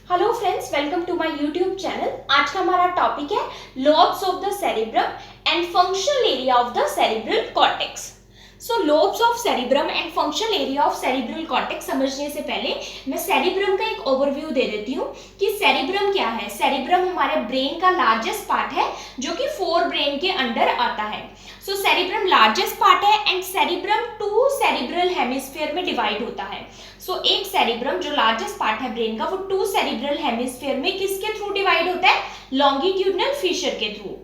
Hello friends, welcome to my YouTube channel. आज का हमारा टॉपिक है lobes of the cerebrum and functional area of the cerebral cortex. So lobes of cerebrum and functional area of cerebral cortex समझने से पहले मैं cerebrum का एक ओवरव्यू दे देती हूँ कि सेरिब्रम क्या है। सेरिब्रम हमारे ब्रेन का लार्जेस्ट पार्ट है जो कि फोर ब्रेन के अंडर आता है। सो सेरिब्रम लार्जेस्ट पार्ट है and cerebrum to cerebral hemisphere में डिवाइड होता है। सो एक सेरिब्रम जो लार्जेस्ट पार्ट है ब्रेन का वो टू सेरिब्रल हेमिस्फीयर में किसके थ्रू डिवाइड होता है? लॉन्गिट्यूडनल फिशर के थ्रू।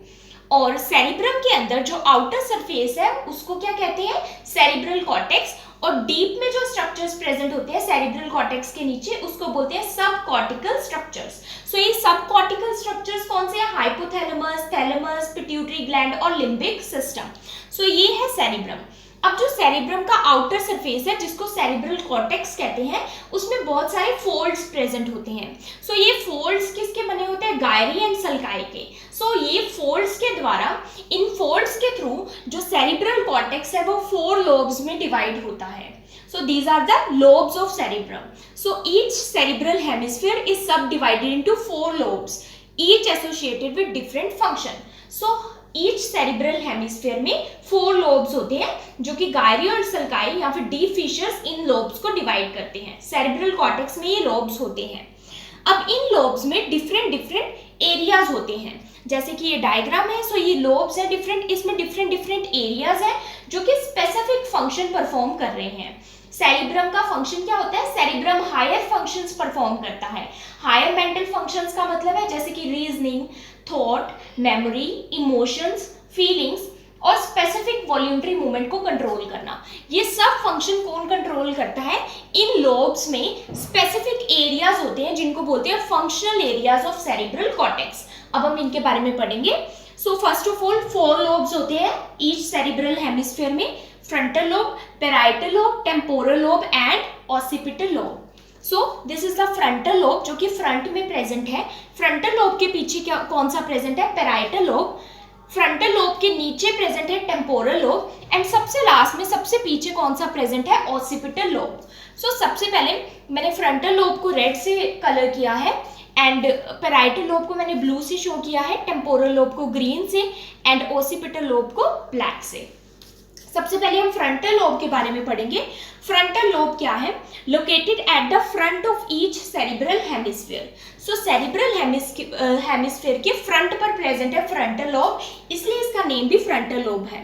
और सेरिब्रम के अंदर जो आउटर सरफेस है उसको क्या कहते हैं? Cerebral cortex. और डीप में जो स्ट्रक्चर्स प्रेजेंट होते हैं सेरिब्रल कॉर्टेक्स के नीचे उसको बोलते हैं सब कॉर्टिकल स्ट्रक्चर्स। सो ये सब कॉर्टिकल स्ट्रक्चर्स कौन से हैं? हाइपोथैलेमस, थैलेमस, पिट्यूटरी ग्लैंड और लिम्बिक सिस्टम। सो ये है सेरिब्रम। अब जो सेरिब्रम का आउटर सरफेस है जिसको सेरिब्रल कॉर्टेक्स कहते हैं उसमें बहुत सारे फोल्ड्स प्रेजेंट होते हैं। सो ये फोल्ड्स किसके बने होते हैं? गायरी एंड सल्काई के। सो ये फोल्ड्स के द्वारा, इन फोल्ड्स के थ्रू जो सेरिब्रल कॉर्टेक्स है वो फोर लोब्स में डिवाइड होता है। So these are the lobes of cerebrum. So each cerebral hemisphere is subdivided into four lobes, each associated with different function. So each cerebral hemisphere में four lobes होते हैं जो कि गायरी और सल्काई या फिर डीप फिशर्स इन lobes को divide करते हैं। cerebral cortex में ये lobes होते हैं। अब इन lobes में डिफरेंट एरियाज होते हैं। जैसे कि ये डायग्राम है, सो ये लोब्स है डिफरेंट, इसमें डिफरेंट एरियाज है जो कि स्पेसिफिक फंक्शन परफॉर्म कर रहे हैं। सेरिब्रम का फंक्शन क्या होता है? सेरिब्रम हायर फंक्शंस परफॉर्म करता है। हायर मेंटल फंक्शंस का मतलब है जैसे कि reasoning, thought, memory, emotions, feelings और स्पेसिफिक वॉल्यूंटरी मूवमेंट को कंट्रोल करना। ये सब फंक्शन कौन कंट्रोल करता है? इन लोब्स में स्पेसिफिक एरियाज होते हैं जिनको बोलते हैं functional areas of cerebral cortex. अब हम इनके बारे में पढ़ेंगे। So first of all four lobes होते हैं ईच सेरिब्रल हेमिस्फीयर में: frontal lobe, parietal lobe, temporal lobe and occipital lobe. So this is the frontal lobe जो कि फ्रंट में प्रेजेंट है। फ्रंटल लोब के पीछे क्या कौन सा प्रेजेंट है? Parietal lobe. फ्रंटल लोब के नीचे प्रेजेंट है टेम्पोरल लोब एंड सबसे लास्ट में सबसे पीछे कौन सा प्रेजेंट है? Occipital lobe. सो सबसे पहले मैंने फ्रंटल लोब को रेड से कलर किया है एंड पेराइटल लोब को मैंने ब्लू से शो किया है, टेम्पोरल लोब को ग्रीन से एंड ऑसिपिटल लोब को ब्लैक से। सबसे पहले हम फ्रंटल लोब के बारे में पढ़ेंगे। फ्रंटल लोब क्या है? Located at the front of each cerebral hemisphere. So cerebral hemisphere के फ्रंट पर प्रेजेंट है फ्रंटल लोब, इसलिए इसका नेम भी फ्रंटल लोब है।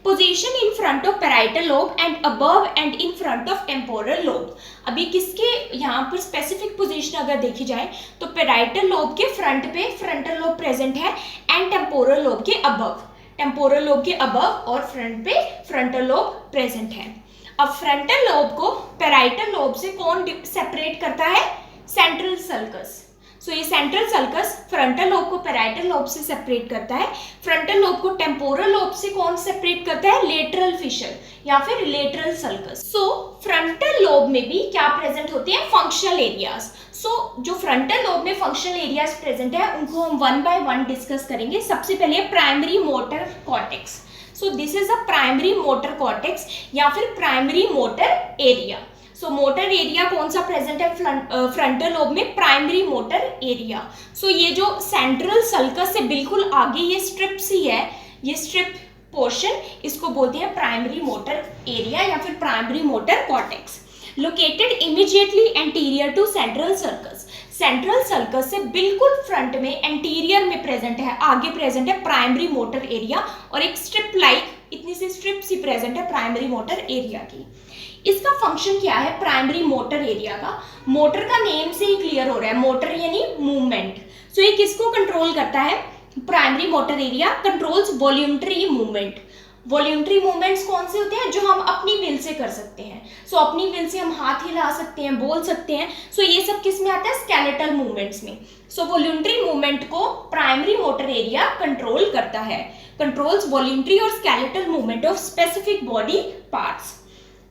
Position in front of parietal lobe and above and in front of temporal lobe. अभी किसके यहाँ पर स्पेसिफिक पोजीशन अगर देखी जाए तो पेराइटल लोब के फ्रंट पे फ्रंटल लोब प्रेजेंट है एंड टेम्पोरल लोब के अबव, टेम्पोरल लोब के अबव और फ्रंट पे फ्रंटल लोब प्रेजेंट है। अब फ्रंटल लोब को पेराइटल लोब से कौन सेपरेट करता है? Central sulcus. सो ये सेंट्रल सल्कस फ्रंटल लोब को पेराइटल लोब से सेपरेट करता है। फ्रंटल लोब को टेम्पोरल लोब से कौन सेपरेट करता है? लेटरल फिशर या फिर लेटरल सल्कस। सो फ्रंटल लोब में भी क्या प्रेजेंट होते हैं? Functional areas. सो जो फ्रंटल लोब में फंक्शनल एरियाज प्रेजेंट है उनको हम वन बाय वन डिस्कस करेंगे। सबसे पहले primary motor cortex. So this is a primary motor cortex या फिर primary motor area. So motor area कौन सा प्रेजेंट है फ्रंटल लोब में? Primary motor area. सो ये जो सेंट्रल सल्कस से बिल्कुल आगे ये स्ट्रिप सी है, ये स्ट्रिप पोर्शन, इसको बोलते हैं प्राइमरी मोटर एरिया या फिर primary motor cortex. Located immediately anterior to central sulcus. Central sulcus से बिल्कुल फ्रंट में एंटीरियर में प्रेजेंट है, आगे प्रेजेंट है प्राइमरी मोटर एरिया और एक स्ट्रिप लाइक इतनी सी स्ट्रिप सी प्रेजेंट है प्राइमरी मोटर एरिया की। इसका फंक्शन क्या है प्राइमरी मोटर एरिया का? मोटर का नेम से ही क्लियर हो रहा है, मोटर यानी मूवमेंट। सो ये किसको कंट्रोल करता है? Primary motor area controls voluntary movement. Voluntary movements कौन से होते हैं? जो हम अपनी विल से कर सकते हैं। सो अपनी विल से हम हाथ हिला सकते हैं, बोल सकते हैं। सो ये सब किस में आता है? स्केलेटल मूवमेंट्स में। सो वॉल्यूंटरी मूवमेंट को प्राइमरी मोटर एरिया कंट्रोल करता है, कंट्रोल्स वॉल्यूंटरी और skeletal movement of specific body parts.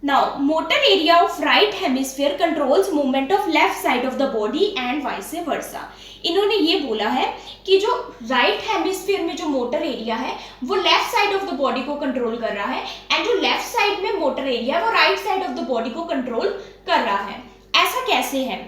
Now, motor area of right hemisphere controls movement of left side of the body and vice versa. इन्होंने ये बोला है कि जो राइट हेमिस्फीयर में जो मोटर एरिया है वो left side of the body को कंट्रोल कर रहा है एंड जो लेफ्ट साइड में मोटर एरिया है वो right side of the body को कंट्रोल कर रहा है। ऐसा कैसे है?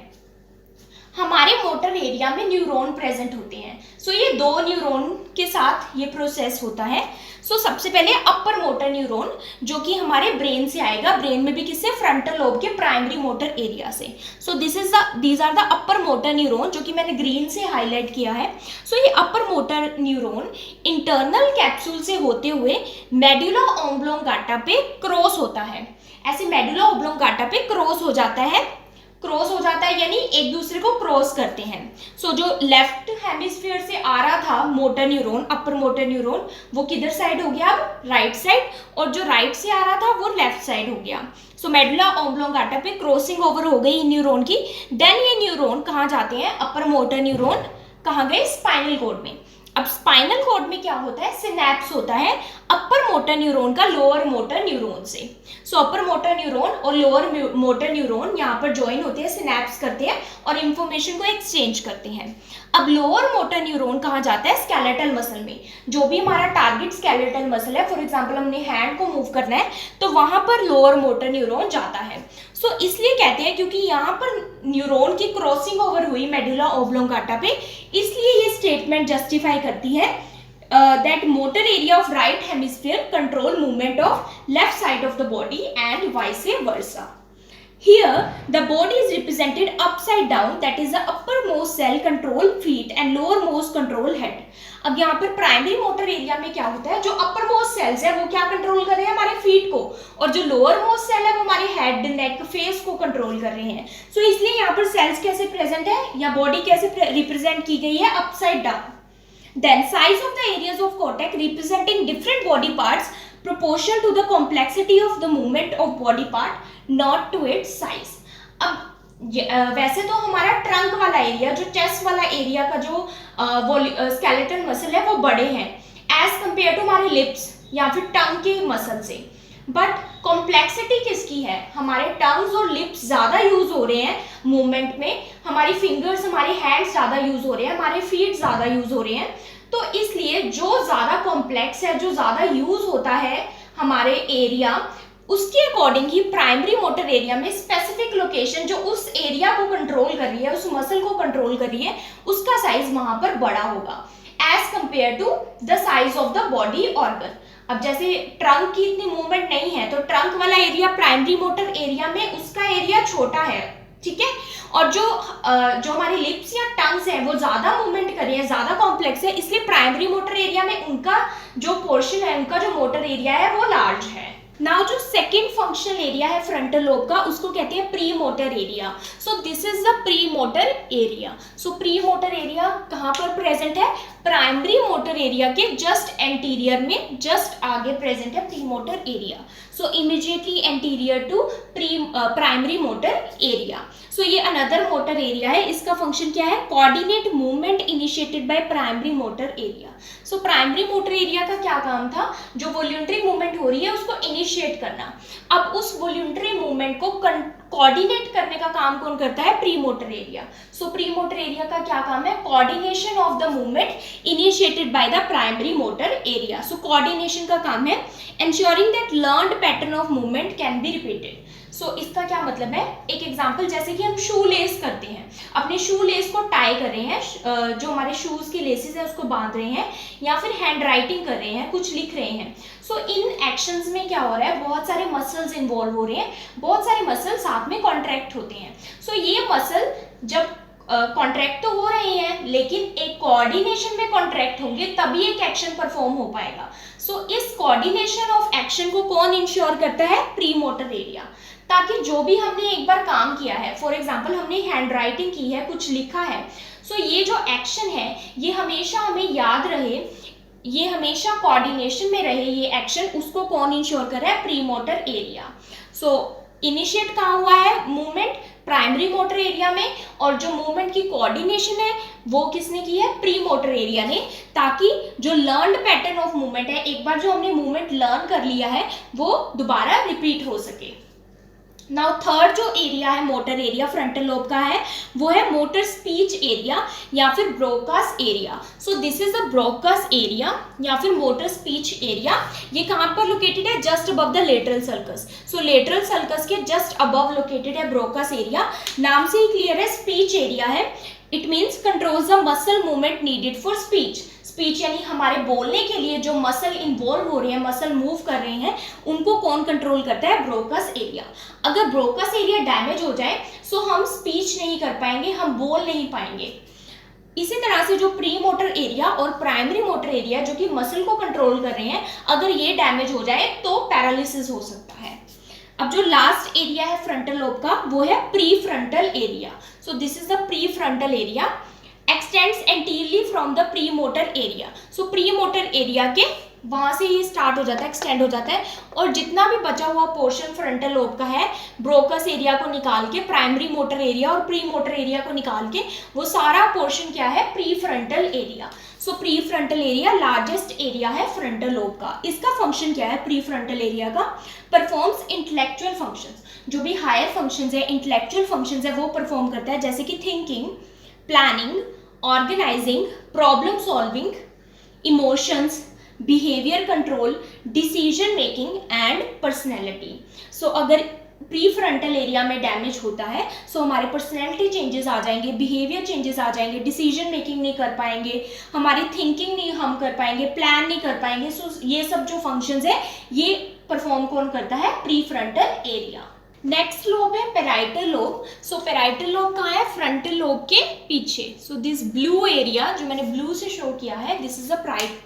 हमारे मोटर एरिया में न्यूरॉन प्रेजेंट होते हैं। सो ये दो न्यूरॉन के साथ ये प्रोसेस होता है। सो सबसे पहले अपर मोटर न्यूरॉन जो कि हमारे ब्रेन से आएगा, ब्रेन में भी किससे, फ्रंटल लोब के प्राइमरी मोटर एरिया से। So these are the upper motor neuron जो कि मैंने ग्रीन से हाईलाइट किया है। सो ये अपर मोटर न्यूरॉन इंटरनल कैप्सूल से होते हुए मेडुला ऑब्लोंगाटा पे क्रॉस होता है। ऐसे मेडुला ऑब्लोंगाटा पे क्रॉस हो जाता है यानी एक दूसरे को क्रॉस करते हैं। सो जो लेफ्ट हेमिस्फीयर से आ रहा था मोटर न्यूरॉन, अपर मोटर न्यूरॉन, वो किधर साइड हो गया, अब राइट साइड, और जो राइट से आ रहा था वो लेफ्ट साइड हो गया। सो मेडुला ऑब्लोंगाटा पे क्रॉसिंग ओवर हो गई न्यूरॉन की। देन ये न्यूरॉन कहाँ जाते हैं, अपर मोटर न्यूरॉन कहाँ गए, स्पाइनल कॉर्ड में। अब स्पाइनल कॉर्ड में क्या होता है, सिनैप्स होता है अपर मोटर न्यूरॉन का लोअर मोटर न्यूरॉन से। सो अपर मोटर न्यूरॉन और लोअर मोटर न्यूरॉन यहाँ पर ज्वाइन होते हैं, सिनैप्स करते हैं और इंफॉर्मेशन को एक्सचेंज करते हैं। अब लोअर मोटर न्यूरॉन कहाँ जाता है, स्केलेटल मसल में। जो भी हमारा टारगेट स्केलेटल मसल है, फॉर एग्जांपल हमने हैंड को मूव करना है तो वहां पर लोअर मोटर न्यूरॉन जाता है। सो इसलिए कहते हैं क्योंकि यहाँ पर न्यूरॉन की क्रॉसिंग ओवर हुई मेडुला ऑब्लोंगाटा पे, इसलिए ये स्टेटमेंट जस्टिफाई करती है that motor area of right hemisphere control movement of left side of the body and vice versa. Here the body is represented upside down, that is the uppermost cell control feet and lowermost control head. अब यहाँ पर primary motor area में क्या होता है, जो upper most sales है वो क्या कंट्रोल कर रहे हैं, हमारे फीट को, और जो लोअर मोस्ट सेल है वो हमारे हेड, नेक, फेस को कंट्रोल कर रहे हैं। सो इसलिए यहाँ पर सेल्स कैसे प्रेजेंट है या बॉडी कैसे रिप्रेजेंट की गई है, upside down. Then size of the areas of cortex representing different body parts proportional to the complexity of the movement of body part, not to its size. अब वैसे तो हमारा ट्रंक वाला एरिया, जो चेस्ट वाला एरिया का जो skeletal muscle है वो बड़े हैं एज कंपेयर टू हमारे लिप्स या फिर टंग के मसल से। बट कॉम्प्लेक्सिटी किसकी है, हमारे टंग्स और लिप्स ज़्यादा यूज हो रहे हैं मूवमेंट में, हमारी फिंगर्स, हमारे हैंड्स ज़्यादा यूज हो रहे हैं, हमारे फीट ज़्यादा यूज हो रहे हैं। तो इसलिए जो ज़्यादा कॉम्प्लेक्स है, जो ज़्यादा यूज होता है हमारे एरिया, उसके अकॉर्डिंग ही प्राइमरी मोटर एरिया में स्पेसिफिक लोकेशन जो उस एरिया को कंट्रोल कर रही है, उस मसल को कंट्रोल कर रही है, उसका साइज वहां पर बड़ा होगा as compare to the size of the body organ. अब जैसे ट्रंक की इतनी मूवमेंट नहीं है तो ट्रंक वाला एरिया प्राइमरी मोटर एरिया में उसका एरिया छोटा है, ठीक है, और जो हमारे लिप्स या टंग्स हैं वो ज्यादा मूवमेंट कर रहे हैं, ज्यादा कॉम्प्लेक्स है, इसलिए प्राइमरी मोटर एरिया में उनका जो पोर्शन है, उनका जो मोटर एरिया है वो लार्ज है। नाउ जो सेकेंड फंक्शनल एरिया है फ्रंटल लोब का, उसको कहते हैं pre motor area. So this is the pre motor area. So pre motor area कहाँ पर प्रेजेंट है, प्राइमरी मोटर एरिया के जस्ट एंटीरियर में, जस्ट आगे प्रेजेंट है pre motor area. So immediately anterior to primary motor area. So ये another motor area है, इसका फंक्शन क्या है, coordinate movement initiated by primary motor area. So primary motor area का क्या काम था, जो वॉल्यूंटरी मूवमेंट हो रही है उसको इनिशिएट करना। अब उस वॉल्यूंटरी मूवमेंट को कोऑर्डिनेट करने का काम कौन करता है, pre motor area. So pre motor area का क्या काम है, coordination of the movement initiated by the primary motor area. So coordination का काम है ensuring that learned pattern of movement can be repeated. सो इसका क्या मतलब है, एक एग्जांपल, जैसे कि हम शू लेस करते हैं, अपने शू लेस को टाई कर रहे हैं, जो हमारे शूज के लेसेस है उसको बांध रहे हैं, या फिर हैंड राइटिंग कर रहे हैं, कुछ लिख रहे हैं। सो इन एक्शंस में क्या हो रहा है, बहुत सारे मसल्स इन्वॉल्व हो रहे हैं, बहुत सारे मसल साथ में कॉन्ट्रैक्ट होते हैं। सो ये मसल जब कॉन्ट्रैक्ट तो हो रहे हैं लेकिन एक कोऑर्डिनेशन में कॉन्ट्रैक्ट होंगे तभी एक एक्शन परफॉर्म हो पाएगा। सो इस कोऑर्डिनेशन ऑफ एक्शन को कौन इंश्योर करता है, प्री मोटर एरिया, ताकि जो भी हमने एक बार काम किया है, फॉर एग्जांपल हमने हैंड राइटिंग की है, कुछ लिखा है, सो ये जो एक्शन है ये हमेशा हमें याद रहे, ये हमेशा कोऑर्डिनेशन में रहे ये एक्शन, उसको कौन इंश्योर कर रहा है, प्री मोटर एरिया। सो इनिशिएट कहाँ हुआ है मूवमेंट, प्राइमरी मोटर एरिया में, और जो मूवमेंट की कोऑर्डिनेशन है वो किसने की है, प्री मोटर एरिया ने, ताकि जो लर्न्ड पैटर्न ऑफ मूवमेंट है, एक बार जो हमने मूवमेंट लर्न कर लिया है वो दोबारा रिपीट हो सके। नाउ थर्ड जो एरिया है मोटर एरिया फ्रंटल लोब का है, वो है मोटर स्पीच एरिया या फिर Broca's area. So this is a Broca's area या फिर मोटर स्पीच एरिया। ये कहाँ पर लोकेटेड है, just above the lateral sulcus. So lateral circus के जस्ट अबव लोकेटेड है ब्रोकास एरिया। नाम से ही क्लियर है, स्पीच एरिया है। It means controls the muscle movement needed for speech. Speech यानी हमारे बोलने के लिए जो मसल इन्वॉल्व हो रहे हैं, मसल मूव कर रहे हैं, उनको कौन कंट्रोल करता है? Broca's area. अगर ब्रोकस एरिया डैमेज हो जाए सो हम स्पीच नहीं कर पाएंगे, हम बोल नहीं पाएंगे। इसी तरह से जो प्री मोटर एरिया और प्राइमरी मोटर एरिया जो कि मसल को कंट्रोल कर रहे हैं, अगर ये डैमेज हो जाए तो पैरालिसिस हो सकता है। अब जो लास्ट एरिया है फ्रंटल लोब का, वो है pre frontal area. So this is the pre frontal area, x tends anteriorly from the pre motor area. So pre motor area के वहां से ये स्टार्ट हो जाता है, एक्सटेंड हो जाता है, और जितना भी बचा हुआ पोर्शन फ्रंटल लोब का है, ब्रोकस एरिया को निकाल के, प्राइमरी मोटर एरिया और प्री मोटर एरिया को निकाल के, वो सारा पोर्शन क्या है? Pre frontal area. So pre frontal area largest area है फ्रंटल लोब का। इसका फंक्शन क्या है? प्री फ्रंटल एरिया का परफॉर्म्स इंटेलेक्चुअल फंक्शंस। जो भी हायर फंक्शंस है, इंटेलेक्चुअल फंक्शंस है, वो परफॉर्म करता है, जैसे कि thinking, planning, organising, problem solving, emotions, behaviour control, decision making and personality. सो अगर प्री फ्रंटल एरिया में डैमेज होता है सो हमारे पर्सनैलिटी चेंजेस आ जाएंगे, बिहेवियर चेंजेस आ जाएंगे, डिसीजन मेकिंग नहीं कर पाएंगे, हमारी थिंकिंग नहीं हम कर पाएंगे, प्लान नहीं कर पाएंगे। सो ये सब जो फंक्शंस है ये परफॉर्म कौन करता है? Pre frontal area. Next lobe है पेराइटल लोब। सो पेराइटल लोब कहाँ है? फ्रंटल लोब के पीछे। सो दिस ब्लू एरिया जो मैंने ब्लू से शो किया है, this is a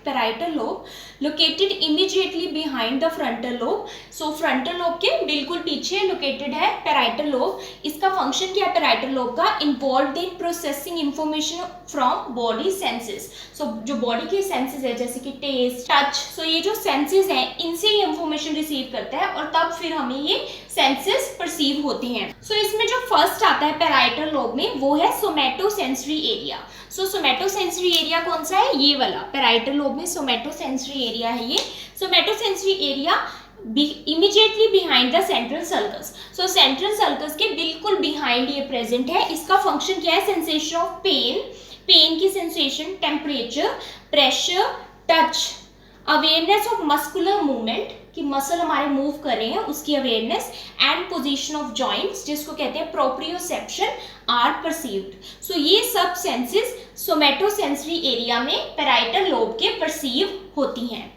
parietal lobe located immediately behind the frontal lobe. So frontal lobe के बिल्कुल पीछे लोकेटेड है पेराइटल लोब। इसका फंक्शन क्या है पेराइटल लोब का? Involved in processing information from body senses. So जो बॉडी के सेंसेस है जैसे कि टेस्ट, टच, सो ये जो सेंसेस हैं इनसे ही इंफॉर्मेशन रिसीव करता है और तब फिर हमें ये सेंसेस परसीव होती हैं। सो इसमें जो फर्स्ट आता है पेराइटल लोब में वो है somatosensory area. So somatosensory area कौन सा है? ये वाला पेराइटल लोब में सोमैटोसेंसरी एरिया है ये। Somatosensory area immediately behind the central sulcus. So central sulcus के बिल्कुल बिहाइंड ये प्रेजेंट है। इसका फंक्शन क्या है? सेंसेशन ऑफ पेन, पेन की sensation, temperature, pressure, touch, awareness of muscular movement कि मसल हमारे मूव कर रहे हैं उसकी awareness, and position of joints जिसको कहते हैं प्रोप्रियोसेप्शन आर परसीव्ड। सो ये सब सेंसेस सोमैटोसेंसरी एरिया में पेराइटल लोब के परसीव होती हैं।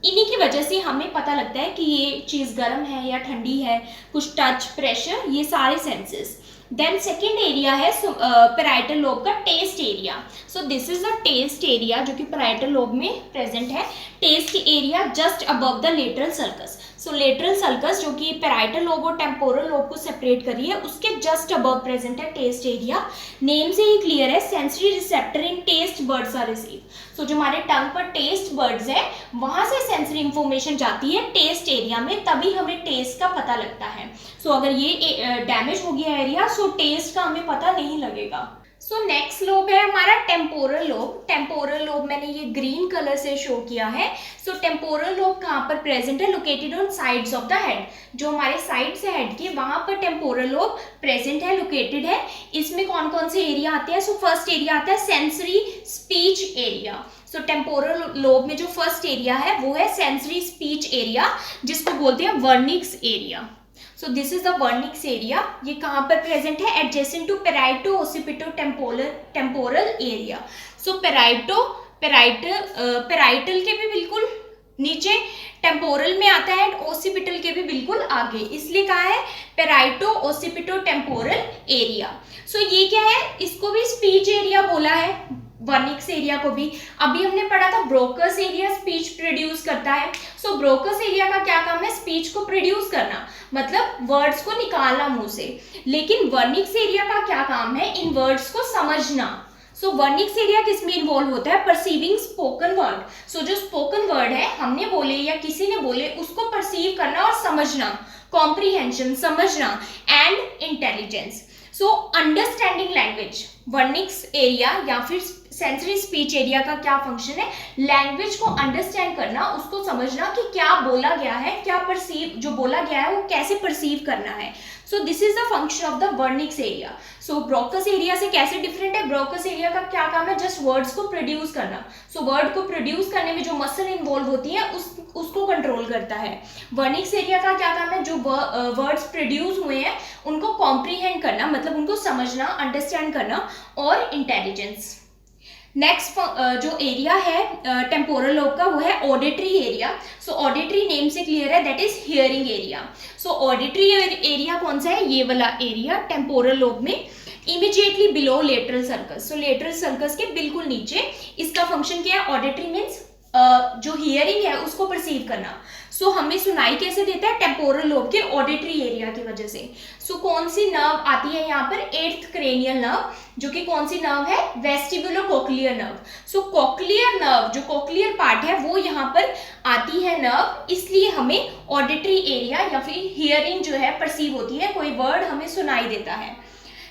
इन्हीं की वजह से हमें पता लगता है कि ये चीज़ गर्म है या ठंडी है, कुछ टच, प्रेशर, ये सारे सेंसेस। देन सेकेंड एरिया है पेराइटल लोब का taste area. So this is the taste area जो कि पेराइटल लोब में प्रेजेंट है। Taste area just above the lateral sulcus. So lateral sulcus जो कि पेराइटल लोब और टेम्पोरल लोब को सेपरेट कर रही है उसके जस्ट अबव प्रेजेंट है टेस्ट एरिया। नेम से ही क्लियर है, sensory receptor in taste buds are receive. So जो हमारे टंग पर टेस्ट बर्ड्स है वहां से सेंसरी इंफॉर्मेशन जाती है टेस्ट एरिया में, तभी हमें टेस्ट का पता लगता है। सो अगर ये डैमेज हो गया एरिया सो टेस्ट का हमें पता नहीं लगेगा। सो नेक्स्ट लोब है हमारा टेम्पोरल लोब। टेम्पोरल लोब मैंने ये ग्रीन कलर से शो किया है। सो टेम्पोरल लोब कहाँ पर प्रेजेंट है? Located on sides of the head. जो हमारे साइड से हेड के वहां पर टेम्पोरल लोब प्रेजेंट है, लोकेटेड है। इसमें कौन कौन से एरिया आते हैं? सो फर्स्ट एरिया आता है सेंसरी स्पीच एरिया। सो टेम्पोरल लोब में जो फर्स्ट एरिया है वो है सेंसरी स्पीच एरिया जिसको बोलते हैं Wernicke's area. So this is the Wernicke's area. ये कहाँ पर प्रेजेंट है? Adjacent to parieto occipito temporal area. So parietal के भी बिल्कुल नीचे, टेम्पोरल में आता है, ओसिपिटल के भी बिल्कुल आगे, इसलिए कहा है parieto occipito temporal area. So ये क्या है? इसको भी स्पीच एरिया बोला है, वर्निक्स एरिया को भी। अभी हमने पढ़ा था ब्रोकस एरिया स्पीच प्रोड्यूस करता है। सो ब्रोकस एरिया का क्या काम है? स्पीच को प्रोड्यूस करना, मतलब वर्ड्स को निकालना मुंह से। लेकिन वर्निक्स एरिया का क्या काम है? इन वर्ड्स को समझना। सो वर्निक्स एरिया किस में इन्वॉल्व होता है? Perceiving spoken word. सो जो स्पोकन वर्ड है हमने बोले या किसी ने बोले उसको परसीव करना और समझना, कॉम्प्रीहेंशन, समझना, and intelligence. So understanding language, Wernicke's area या फिर सेंसरी स्पीच एरिया का क्या फंक्शन है? लैंग्वेज को अंडरस्टैंड करना, उसको समझना कि क्या बोला गया है, क्या परसीव जो बोला गया है वो कैसे परसीव करना है। सो this is the function of the Wernicke's area. So Broca's area से कैसे डिफरेंट है? ब्रोकस एरिया का क्या काम है? जस्ट वर्ड्स को प्रोड्यूस करना। सो वर्ड को प्रोड्यूस करने में जो मसल इन्वॉल्व होती है उसको कंट्रोल करता है। वर्निक्स एरिया का क्या काम है? जो वर्ड्स प्रोड्यूस हुए हैं उनको कॉम्प्रीहेंड करना, मतलब उनको समझना, अंडरस्टैंड करना, और इंटेलिजेंस। नेक्स्ट जो एरिया है टेम्पोरल लोब का, वो है ऑडिटरी एरिया। सो ऑडिटरी नेम से क्लियर है, that is hearing area. So auditory area कौन सा है? ये वाला एरिया टेम्पोरल लोब में immediately below lateral sulcus. So lateral circus के बिल्कुल नीचे। इसका फंक्शन क्या है? ऑडिटरी मीन्स जो हियरिंग है उसको परसीव करना। सो हमें सुनाई कैसे देता है? टेम्पोरल लोब के ऑडिटरी एरिया की वजह से। सो कौन सी नर्व आती है यहाँ पर? 8th क्रेनियल नर्व, जो कि कौन सी नर्व है? वेस्टिबुलो कोक्लियर नर्व। सो कोक्लियर नर्व, जो कोक्लियर पार्ट है, वो यहाँ पर आती है नर्व, इसलिए हमें ऑडिटरी एरिया या फिर हियरिंग जो है परसीव होती है, कोई वर्ड हमें सुनाई देता है।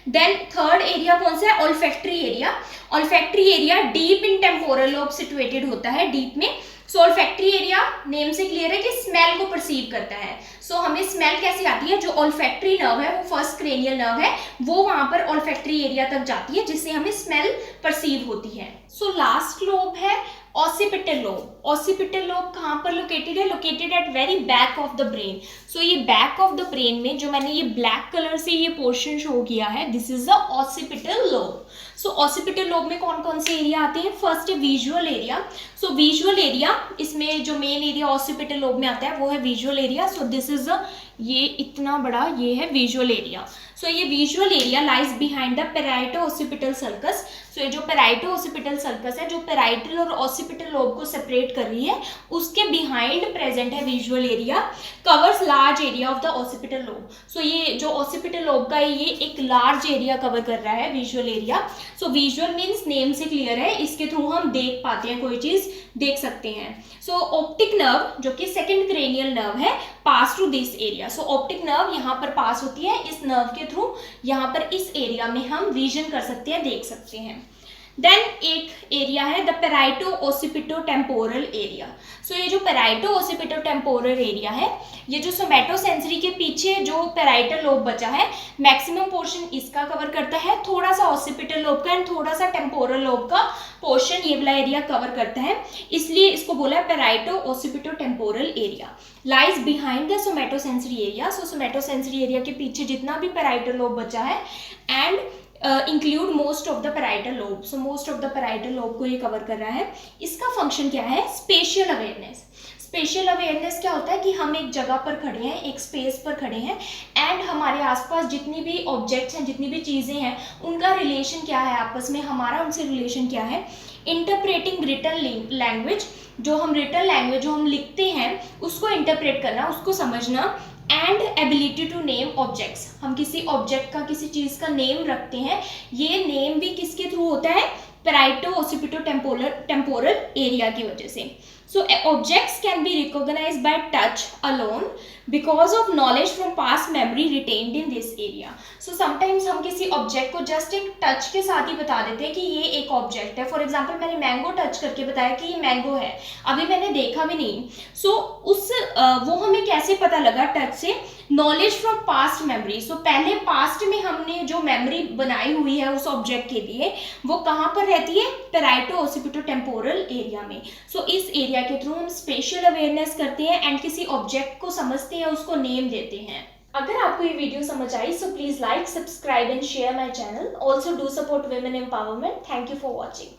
देन थर्ड एरिया कौन सा है? Olfactory area. Olfactory area deep in temporal lobe situated होता है, डीप में। सो ऑल्फैक्टरी एरिया नेम से क्लियर है कि स्मेल को परसीव करता है। सो हमें स्मेल कैसे आती है? जो ऑल्फैक्टरी नर्व है, वो फर्स्ट क्रेनियल नर्व है, वो वहां पर ऑल्फैक्टरी एरिया तक जाती है, जिससे हमें स्मेल परसीव होती है। सो लास्ट लोब है ऑसिपिटल लोब। ऑसिपिटल लोब कहाँ पर लोकेटेड है? Located at very back of the brain. So ये बैक ऑफ द ब्रेन में जो मैंने ये ब्लैक कलर से ये पोर्शन शो किया है, this is the occipital lobe. So occipital lobe में कौन कौन से एरिया आते हैं? फर्स्ट है visual area. So visual area, इसमें जो मेन एरिया ऑसिपिटल लोब में आता है वो है विजुअल एरिया। सो दिस इज ये इतना बड़ा ये है विजुअल एरिया। सो ये visual area lies behind the parieto occipital sulcus. So ये जो पेराइटो ऑसिपिटल सर्कस है, जो पेराइटल और ऑसिपिटल लोब को सेपरेट कर रही है, उसके बिहाइंड प्रेजेंट है visual area, covers large area of the occipital lobe. So ये जो ऑसिपिटल लोब का है, ये एक लार्ज एरिया कवर कर रहा है, visual area. So visual means name से क्लियर है, इसके थ्रू हम देख पाते हैं, कोई चीज देख सकते हैं। सो ऑप्टिक नर्व, जो कि सेकेंड क्रेनियल नर्व है, pass through this area. So optic nerve यहाँ पर पास होती है, इस नर्व के थ्रू यहाँ पर इस एरिया में हम विजन कर सकते हैं, देख सकते हैं। देन एक एरिया है the पेराइटो occipito temporal area. So ये जो पेराइटो ओसिपिटो टेम्पोरल एरिया है, ये जो सोमैटोसेंसरी के पीछे जो पेराइटल लोब बचा है, मैक्सिमम पोर्शन इसका कवर करता है, थोड़ा सा ऑसिपिटल लोब का एंड थोड़ा सा टेम्पोरल लोब का पोर्शन ये वाला एरिया कवर करता है, इसलिए इसको बोला है parieto occipito temporal area. Lies behind the somatosensory area. So somatosensory area के पीछे जितना भी पेराइटल लोब बचा है and include most of the parietal lobe. So most of the parietal lobe को ये कवर कर रहा है। इसका फंक्शन क्या है? Special awareness. स्पेशियल अवेयरनेस क्या होता है कि हम एक जगह पर खड़े हैं, एक स्पेस पर खड़े हैं एंड हमारे आसपास जितनी भी ऑब्जेक्ट्स हैं, जितनी भी चीज़ें हैं, उनका रिलेशन क्या है आपस में, हमारा उनसे रिलेशन क्या है। इंटरप्रेटिंग रिटन लैंग्वेज, जो हम रिटन लैंग्वेज जो हम लिखते हैं उसको इंटरप्रेट करना, उसको समझना। And ability to name objects, हम किसी ऑब्जेक्ट का, किसी चीज़ का नेम रखते हैं, ये नेम भी किसके थ्रू होता है? पेराइटो ओसिपिटो टेम्पोरल एरिया की वजह से। So objects can be recognized by touch alone because of knowledge from past memory retained in this area. So sometimes हम किसी ऑब्जेक्ट को जस्ट एक टच के साथ ही बता देते हैं कि ये एक ऑब्जेक्ट है। फॉर एग्जाम्पल मैंने मैंगो टच करके बताया कि ये मैंगो है, अभी मैंने देखा भी नहीं। सो वो हमें कैसे पता लगा? टच से। Knowledge from past memory. So पहले पास्ट में हमने जो मेमोरी बनाई हुई है उस ऑब्जेक्ट के लिए, वो कहाँ पर रहती है? पेराइटो ओसिपिटो टेम्पोरल एरिया में। सो इस एरिया के थ्रू हम स्पेशल अवेयरनेस करते हैं एंड किसी ऑब्जेक्ट को समझते हैं, उसको नेम देते हैं। अगर आपको ये वीडियो समझ आई, so please like, subscribe and share my channel. Also do support women empowerment. Thank you for watching.